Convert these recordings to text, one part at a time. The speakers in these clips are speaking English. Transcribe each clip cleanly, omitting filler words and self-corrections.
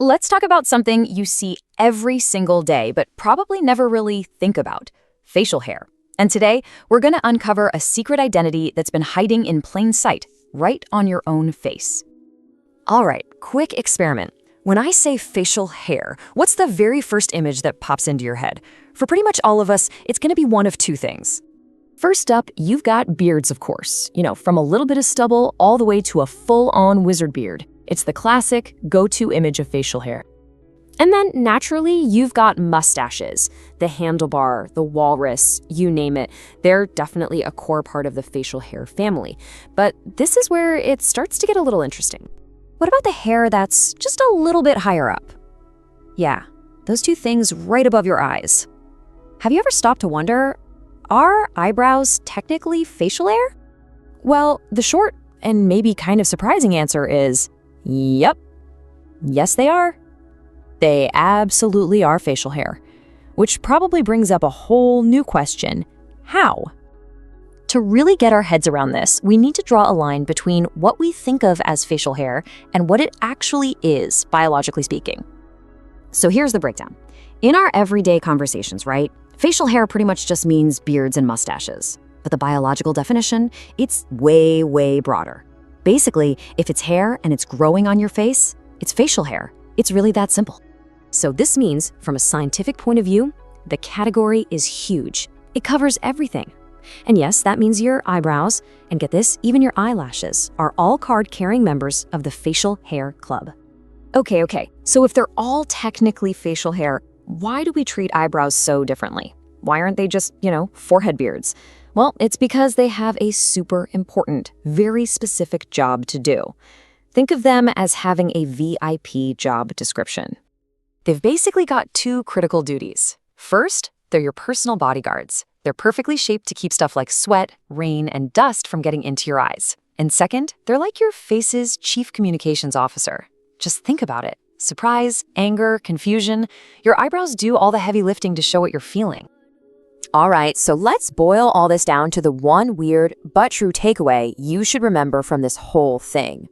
Let's talk about something you see every single day, but probably never really think about: facial hair. And today, we're going to uncover a secret identity that's been hiding in plain sight, right on your own face. All right, quick experiment. When I say facial hair, what's the very first image that pops into your head? For pretty much all of us, it's going to be one of two things. First up, you've got beards, of course. From a little bit of stubble all the way to a full-on wizard beard. It's the classic go-to image of facial hair. And then, naturally, you've got mustaches. The handlebar, the walrus, you name it. They're definitely a core part of the facial hair family. But this is where it starts to get a little interesting. What about the hair that's just a little bit higher up? Yeah, those two things right above your eyes. Have you ever stopped to wonder, are eyebrows technically facial hair? Well, the short and maybe kind of surprising answer is, yep. Yes, they are. They absolutely are facial hair. Which probably brings up a whole new question: how? To really get our heads around this, we need to draw a line between what we think of as facial hair and what it actually is, biologically speaking. So here's the breakdown. In our everyday conversations, right, facial hair pretty much just means beards and mustaches. But the biological definition, it's way, way broader. Basically, if it's hair and it's growing on your face, it's facial hair. It's really that simple. So this means, from a scientific point of view, the category is huge. It covers everything. And yes, that means your eyebrows, and get this, even your eyelashes, are all card-carrying members of the facial hair club. Okay, so if they're all technically facial hair, why do we treat eyebrows so differently? Why aren't they just, forehead beards? Well, it's because they have a super important, very specific job to do. Think of them as having a VIP job description. They've basically got two critical duties. First, they're your personal bodyguards. They're perfectly shaped to keep stuff like sweat, rain, and dust from getting into your eyes. And second, they're like your face's chief communications officer. Just think about it. Surprise, anger, confusion. Your eyebrows do all the heavy lifting to show what you're feeling. All right, so let's boil all this down to the one weird but true takeaway you should remember from this whole thing.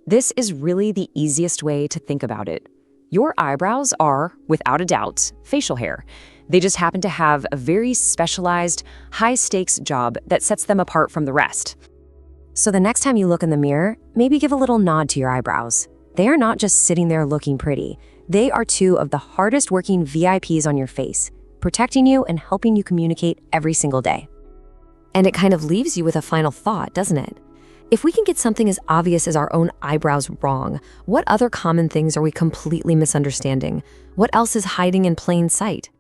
This is really the easiest way to think about it. Your eyebrows are, without a doubt, facial hair. They just happen to have a very specialized, high-stakes job that sets them apart from the rest. So the next time you look in the mirror, maybe give a little nod to your eyebrows. They are not just sitting there looking pretty. They are two of the hardest-working VIPs on your face, protecting you and helping you communicate every single day. And it kind of leaves you with a final thought, doesn't it? If we can get something as obvious as our own eyebrows wrong, what other common things are we completely misunderstanding? What else is hiding in plain sight?